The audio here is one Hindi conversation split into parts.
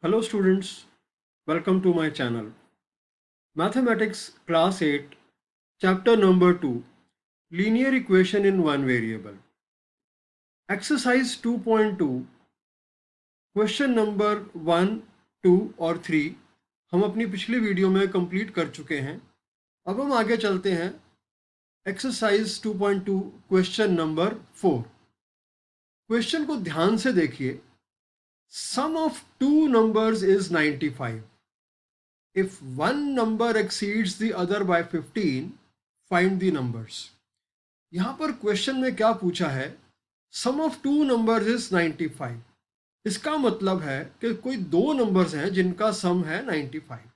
Hello students, welcome to my channel. Mathematics class 8, chapter number 2, linear equation in one variable. Exercise 2.2, question number 1, 2 और 3 हम अपनी पिछली वीडियो में कंप्लीट कर चुके हैं। अब हम आगे चलते हैं एक्सरसाइज 2.2 क्वेश्चन नंबर 4। क्वेश्चन को ध्यान से देखिए। Sum of two numbers is 95। If one number exceeds the other by 15, find the numbers. यहां पर क्वेश्चन में क्या पूछा है? सम ऑफ टू नंबर्स इज 95। इसका मतलब है कि कोई दो नंबर्स हैं जिनका सम है 95।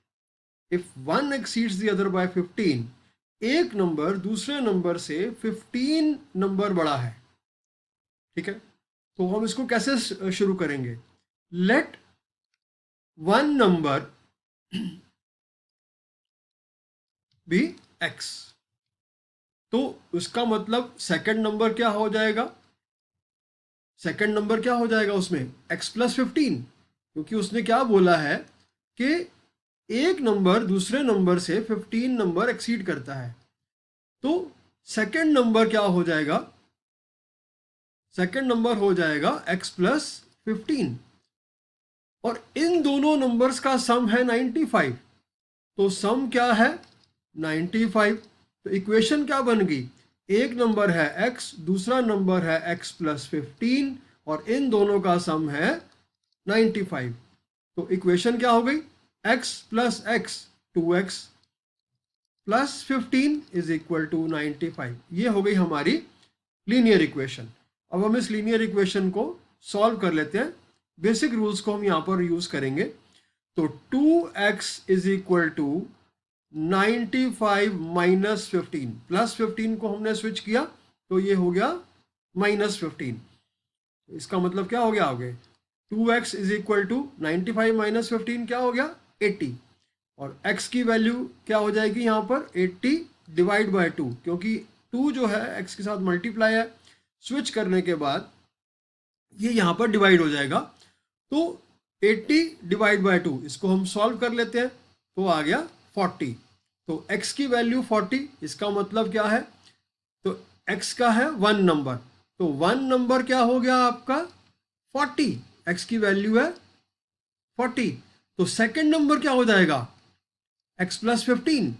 If one exceeds the other by 15, एक नंबर दूसरे नंबर से 15 नंबर बड़ा है। ठीक है, तो हम इसको कैसे शुरू करेंगे? Let one number be x, तो उसका मतलब सेकंड नंबर क्या हो जाएगा? सेकंड नंबर क्या हो जाएगा उसमें? x प्लस 15, क्योंकि उसने क्या बोला है कि एक नंबर दूसरे नंबर से 15 नंबर एक्सीड करता है। तो सेकंड नंबर क्या हो जाएगा? सेकंड नंबर हो जाएगा x प्लस 15, और इन दोनों नंबर्स का सम है 95। तो सम क्या है? 95। तो इक्वेशन क्या बन गई? एक नंबर है x, दूसरा नंबर है x प्लस 15, और इन दोनों का सम है 95। तो इक्वेशन क्या हो गई? x plus x, 2x plus 15 is equal to 95। ये हो गई हमारी लीनियर इक्वेशन। अब हम इस लीनियर इक्वेशन को सॉल्व कर लेते हैं। बेसिक रूल्स को हम यहाँ पर यूज करेंगे। तो 2x is equal to 95 minus 15, plus 15 को हमने स्विच किया तो ये हो गया माइनस 15। इसका मतलब क्या हो गया? 2x is equal to 95 minus 15 क्या हो गया? 80। और x की वैल्यू क्या हो जाएगी यहाँ पर? 80 डिवाइड बाय 2, क्योंकि 2 जो है x के साथ मल्टीप्लाई है। स्विच करने के बाद ये यहाँ पर डिवाइड हो जाएगा। तो 80 डिवाइड बाय 2, इसको हम सॉल्व कर लेते हैं तो आ गया 40। तो x की वैल्यू 40, इसका मतलब क्या है? तो x का है वन नंबर, तो वन नंबर क्या हो गया आपका? 40। x की वैल्यू है 40। तो सेकंड नंबर क्या हो जाएगा? x plus 15।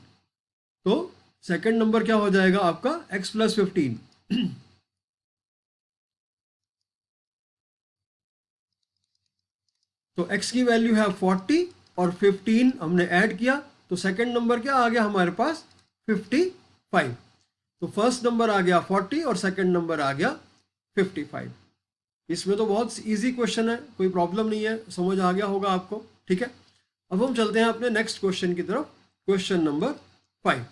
तो सेकंड नंबर क्या हो जाएगा आपका? x plus 15। तो x की वैल्यू है 40 और 15 हमने ऐड किया, तो सेकंड नंबर क्या आ गया हमारे पास? 55। तो फर्स्ट नंबर आ गया 40 और सेकंड नंबर आ गया 55। इसमें तो बहुत इजी क्वेश्चन है, कोई प्रॉब्लम नहीं है, समझ आ गया होगा आपको। ठीक है, अब हम चलते हैं अपने नेक्स्ट क्वेश्चन की तरफ। Question number 5।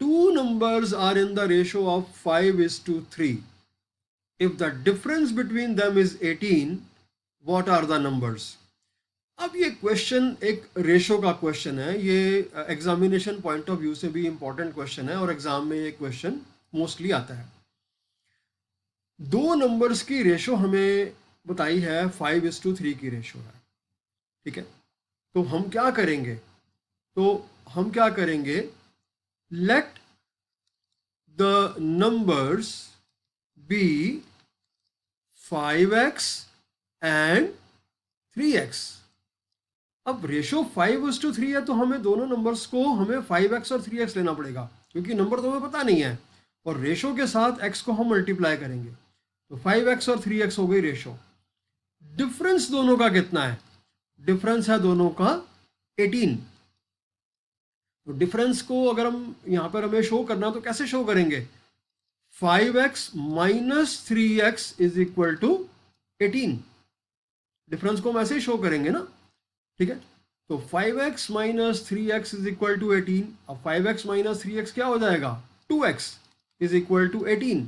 Two numbers are in the ratio of 5:3. If the difference between them is 18, what are the numbers? अब ये क्वेश्चन एक रेशो का क्वेश्चन है। ये एग्जामिनेशन पॉइंट ऑफ व्यू से भी इंपॉर्टेंट क्वेश्चन है और एग्जाम में ये क्वेश्चन मोस्टली आता है। दो नंबर्स की रेशो हमें बताई है, 5:3 की रेशो है। ठीक है, तो हम क्या करेंगे? Let the numbers be 5x and 3x। अब रेशो 5:3 है, तो हमें दोनों नंबर्स को हमें 5x और 3x लेना पड़ेगा, क्योंकि नंबर तो हमें पता नहीं है, और रेशो के साथ x को हम मल्टीप्लाई करेंगे। तो 5x और 3x हो गई रेशो। डिफरेंस दोनों का कितना है? डिफरेंस है दोनों का 18। तो डिफरेंस को अगर हम यहां पर हमें शो करना, तो कैसे शो करेंगे? 5x minus 3x is equal to 18। Difference को हम ऐसे ही शो करेंगे ना। ठीक है, तो 5x minus 3x is equal to 18। अब 5x माइनस 3x क्या हो जाएगा? 2x is equal to 18।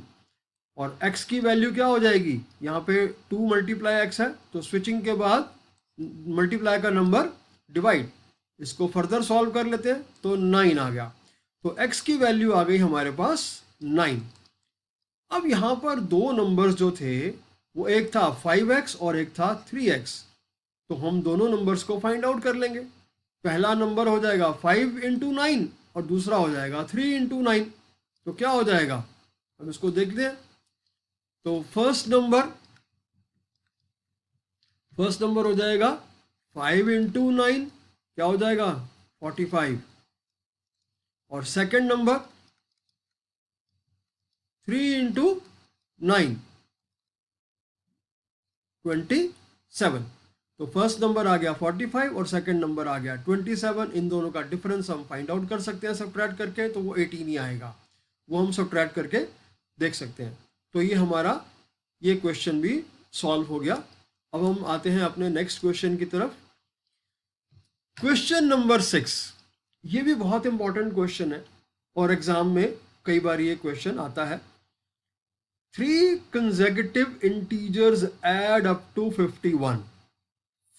और x की वैल्यू क्या हो जाएगी? यहाँ पे 2 मल्टीप्लाई x है, तो स्विचिंग के बाद मल्टीप्लाई का नंबर डिवाइड। इसको फर्दर सॉल्व कर लेते हैं तो 9 आ गया। तो x की वैल्यू आ गई हमारे पास 9। अब यहाँ पर दो नंबर्स जो थे, वो एक था 5x और एक था 3x। तो हम दोनों नंबर्स को फाइंड आउट कर लेंगे। पहला नंबर हो जाएगा 5 इंटू 9 और दूसरा हो जाएगा 3 इंटू 9। तो क्या हो जाएगा, हम इसको देखते हैं। तो फर्स्ट नंबर हो जाएगा 5 इंटू 9, क्या हो जाएगा 45। और सेकंड नंबर 3 इंटू 9 27। तो फर्स्ट नंबर आ गया 45 और सेकंड नंबर आ गया 27। इन दोनों का डिफरेंस हम फाइंड आउट कर सकते हैं सब्ट्रैक्ट करके, तो वो 18 ही आएगा, वो हम सब्ट्रैक्ट करके देख सकते हैं। तो ये हमारा ये क्वेश्चन भी सॉल्व हो गया। अब हम आते हैं अपने नेक्स्ट क्वेश्चन की तरफ। क्वेश्चन नंबर 6, ये भी बहुत इंपॉर्टेंट क्वेश्चन है और एग्जाम में कई बार ये क्वेश्चन आता है। 3 consecutive integers add up to 51.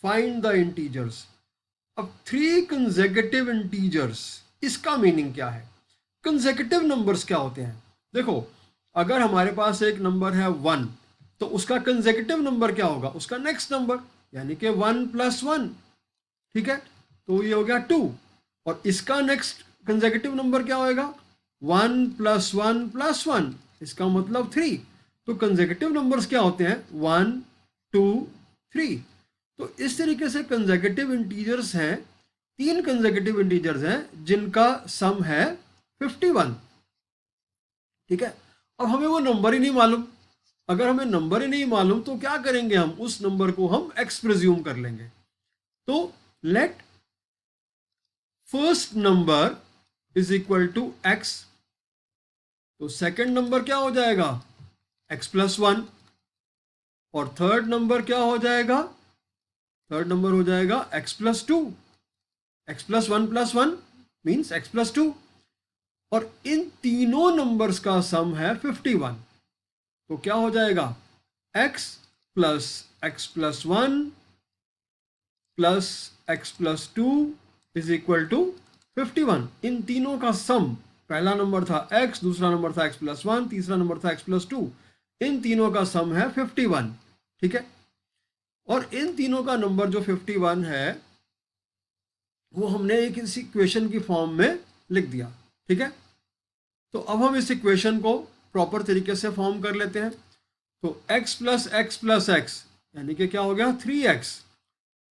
Find the integers. अब 3 consecutive integers, इसका मीनिंग क्या है? consecutive numbers क्या होते हैं? देखो, अगर हमारे पास एक नंबर है 1, तो उसका consecutive नंबर क्या होगा? उसका नेक्स्ट नंबर, यानी कि 1 + 1, ठीक है, तो ये हो गया 2। और इसका नेक्स्ट consecutive नंबर क्या होगा? 1 + 1 + 1, इसका मतलब 3। तो कंसेक्यूटिव नंबर्स क्या होते हैं? 1 2 3। तो इस तरीके से कंसेक्यूटिव इंटीजर्स हैं, 3 कंसेक्यूटिव इंटीजर्स हैं जिनका सम है 51, ठीक है। अब हमें वो नंबर ही नहीं मालूम। अगर हमें नंबर ही नहीं मालूम तो क्या करेंगे, हम उस नंबर को हम एक्स प्रिज्यूम कर लेंगे। तो let first number is equal to X, तो सेकंड नंबर क्या हो जाएगा? x + 1। और थर्ड नंबर क्या हो जाएगा? थर्ड नंबर हो जाएगा x + 2। x + 1 + 1 means x + 2। और इन तीनों नंबर्स का सम है 51। तो क्या हो जाएगा? x + x + 1 + x + 2 is equal to 51। इन तीनों का सम, पहला नंबर था x, दूसरा नंबर था x + 1, तीसरा नंबर था x + 2, इन तीनों का सम है 51, ठीक है। और इन तीनों का नंबर जो 51 है वो हमने एक इस इक्वेशन की फॉर्म में लिख दिया, ठीक है। तो अब हम इस इक्वेशन को प्रॉपर तरीके से फॉर्म कर लेते हैं। तो x + x + x यानी कि क्या हो गया? 3x।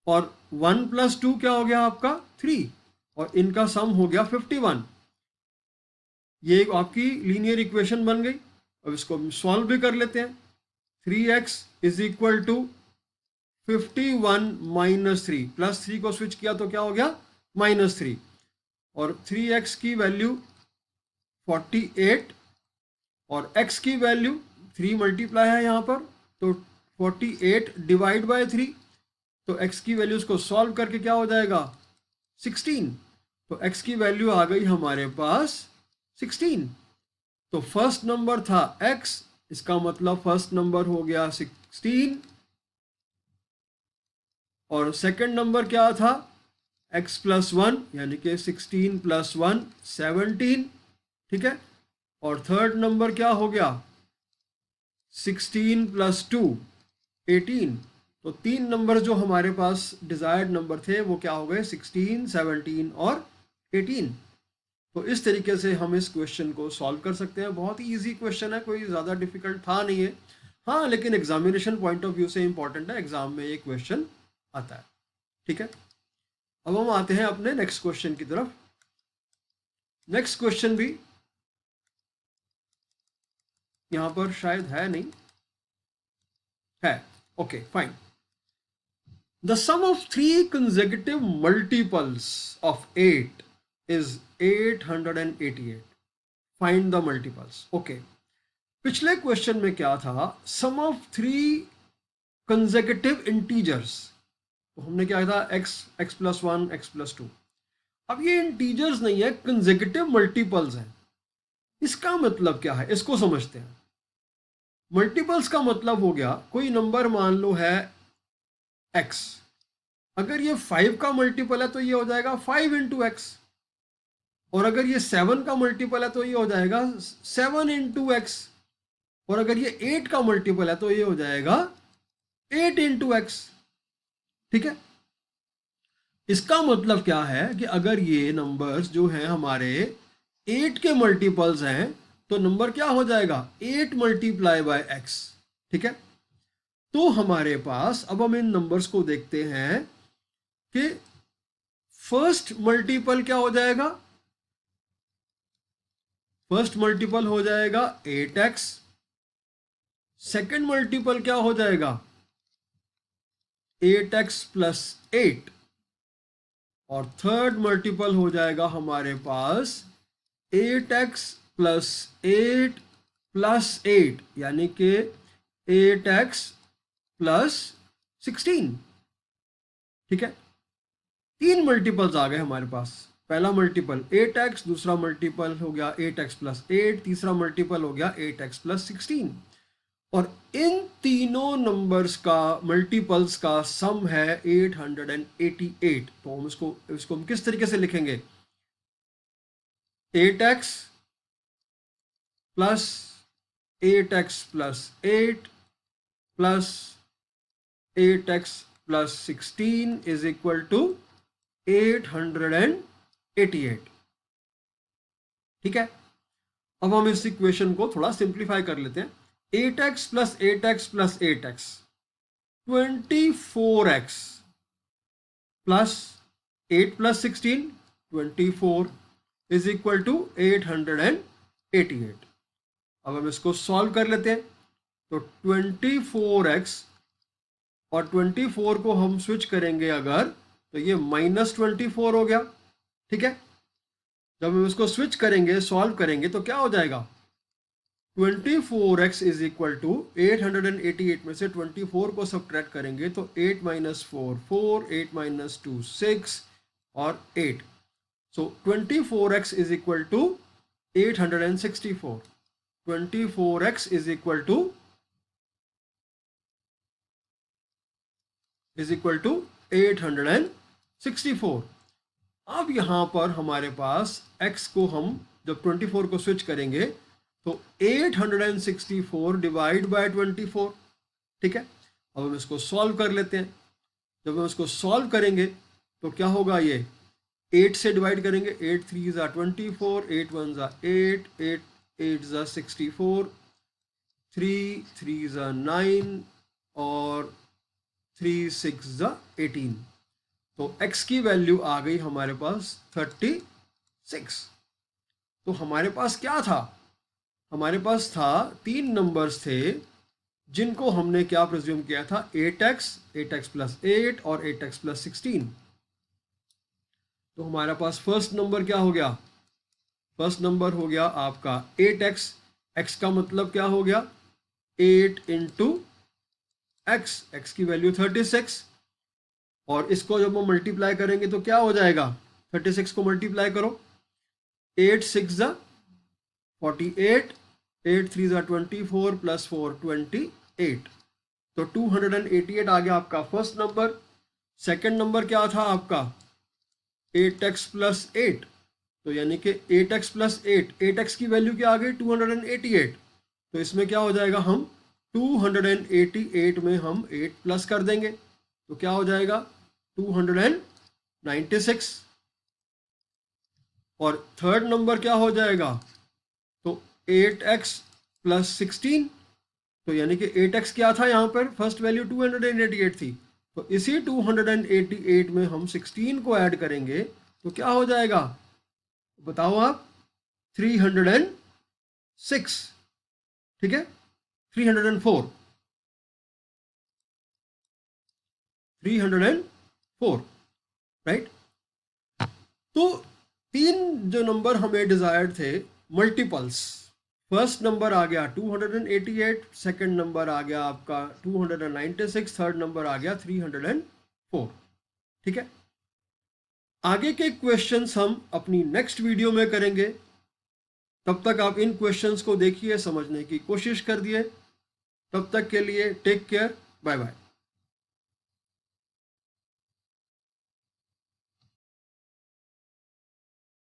और 1 + 2 क्या हो गया आपका? 3। और इनका सम हो गया 51। ये आपकी लीनियर इक्वेशन बन गई। अब इसको हम सॉल्व भी कर लेते हैं। 3x इज इक्वल टू 51 - 3, +3 को स्विच किया तो क्या हो गया? -3। और 3x की वैल्यू 48 और x की वैल्यू 3 मल्टीप्लाई है यहाँ पर, तो 48 डिवाइड बाय 3। तो x की वैल्यूज को सॉल्व करके क्या हो जाएगा? 16। तो x की वैल्यू आ गई हमारे पास 16। तो फर्स्ट नंबर था x, इसका मतलब फर्स्ट नंबर हो गया 16। और सेकंड नंबर क्या था? x + 1 यानी कि 16 + 1 17, ठीक है। और थर्ड नंबर क्या हो गया? 16 + 2 18। तो तीन नंबर जो हमारे पास डिजायर्ड नंबर थे वो क्या हो गए? 16 17 और 18। तो इस तरीके से हम इस क्वेश्चन को सॉल्व कर सकते हैं। बहुत ही इजी क्वेश्चन है, कोई ज़्यादा डिफिकल्ट था नहीं है। हाँ, लेकिन एग्जामिनेशन पॉइंट ऑफ व्यू से इंपॉर्टेंट है, एग्जाम में ये क्वेश्चन आता है, ठीक है। अब हम आते हैं अपने नेक्स्ट क्वेश्चन की तरफ। नेक्स्ट क्वेश्चन भी यहां पर शायद है नहीं, है, okay fine. The sum of 3 consecutive multiples of 8 is 888. Find the multiples. Okay, पिछले क्वेश्चन में क्या था? Sum of 3 consecutive integers. तो हमने क्या था? x + 1 x + 2। अब ये इंटीजर्स नहीं है, कंसेक्यूटिव मल्टीपल्स हैं। इसका मतलब क्या है, इसको समझते हैं। मल्टीपल्स का मतलब हो गया, कोई नंबर मान लो है x, अगर ये 5 का मल्टीपल है तो ये हो जाएगा 5 × x। और अगर ये 7 का मल्टीपल है तो ये हो जाएगा 7 × x। और अगर ये 8 का मल्टीपल है तो ये हो जाएगा 8 × x, ठीक है। इसका मतलब क्या है कि अगर ये नंबर्स जो हैं हमारे 8 के मल्टीपल्स हैं तो नंबर क्या हो जाएगा 8 मल्टीप्लाई बाय एक्स। ठीक है, तो हमारे पास अब हम इन नंबर्स को देखते हैं कि फर्स्ट मल्टीपल क्या हो जाएगा। फर्स्ट मल्टीपल हो जाएगा 8x, सेकेंड मल्टीपल क्या हो जाएगा 8x प्लस 8, और थर्ड मल्टीपल हो जाएगा हमारे पास 8x प्लस 8 प्लस 8, यानी कि 8x प्लस 16। ठीक है, तीन मल्टीपल्स आ गए हमारे पास। पहला मल्टीपल 8x, दूसरा मल्टीपल हो गया 8x प्लस 8, तीसरा मल्टीपल हो गया 8x प्लस 16, और इन तीनों नंबर्स का मल्टीपल्स का सम है 888। तो हम इसको हम किस तरीके से लिखेंगे 8x plus 8x plus 8 plus 8x plus 16 is equal to 888। ठीक है, अब हम इस इक्वेशन को थोड़ा सिंप्लीफाई कर लेते हैं। 8x plus 8x plus 8x 24x plus 8 plus 16 24 is equal to 888। अब हम इसको सॉल्व कर लेते हैं। तो 24x और 24 को हम स्विच करेंगे अगर, तो ये -24 हो गया। ठीक है, जब हम इसको स्विच करेंगे सॉल्व करेंगे तो क्या हो जाएगा 24x इज इक्वल टू 888 में से 24 को सब्ट्रैक्ट करेंगे तो 8 माइनस 4 4, 8 माइनस 2 6 और 8। So 24x is equal to 864। 24x is equal to 864। अब यहां पर हमारे पास x को हम जब 24 को स्विच करेंगे तो 864 डिवाइड बाय 24। ठीक है, अब हम इसको सॉल्व कर लेते हैं। जब हम इसको सॉल्व करेंगे तो क्या होगा, ये 8 से डिवाइड करेंगे, 8 3 ज़ा 24, 8 1 ज़ा 8, 8 8 ज़ा 64, 3 3 ज़ा 9 और 3 6 ज़ा 18। तो x की वैल्यू आ गई हमारे पास 36। तो हमारे पास क्या था, हमारे पास था तीन नंबर्स थे जिनको हमने क्या प्रिज्यूम किया था 8x, 8x प्लस 8 और 8x प्लस 16। तो हमारे पास फर्स्ट नंबर क्या हो गया, फर्स्ट नंबर हो गया आपका 8x। x का मतलब क्या हो गया 8 इंटू x, x की वैल्यू 36, और इसको जब हम मल्टीप्लाई करेंगे तो क्या हो जाएगा 36 को मल्टीप्लाई करो, 8 6 ज़ा 48, 8 3 ज़ा 24 प्लस 4 28। तो 288 आ गया आपका फर्स्ट नंबर। सेकंड नंबर क्या था आपका 8x प्लस 8, तो यानी कि 8x प्लस 8, 8x की वैल्यू क्या आ गई 288। तो इसमें क्या हो जाएगा, हम 288 में हम 8 प्लस कर देंगे तो क्या हो जाएगा 296। और थर्ड नंबर क्या हो जाएगा, तो 8x प्लस 16, तो यानी कि 8x क्या था यहाँ पर फर्स्ट वैल्यू 288 थी, तो इसी 288 में हम 16 को ऐड करेंगे तो क्या हो जाएगा बताओ आप 306। ठीक है, 304 राइट। तो तीन जो नंबर हमें डिजायर्ड थे मल्टीपल्स, फर्स्ट नंबर आ गया 288, सेकंड नंबर आ गया आपका 296, थर्ड नंबर आ गया 304। ठीक है, आगे के क्वेश्चंस हम अपनी नेक्स्ट वीडियो में करेंगे। तब तक आप इन क्वेश्चंस को देखिए, समझने की कोशिश कर दिए। तब तक के लिए टेक केयर, बाय बाय।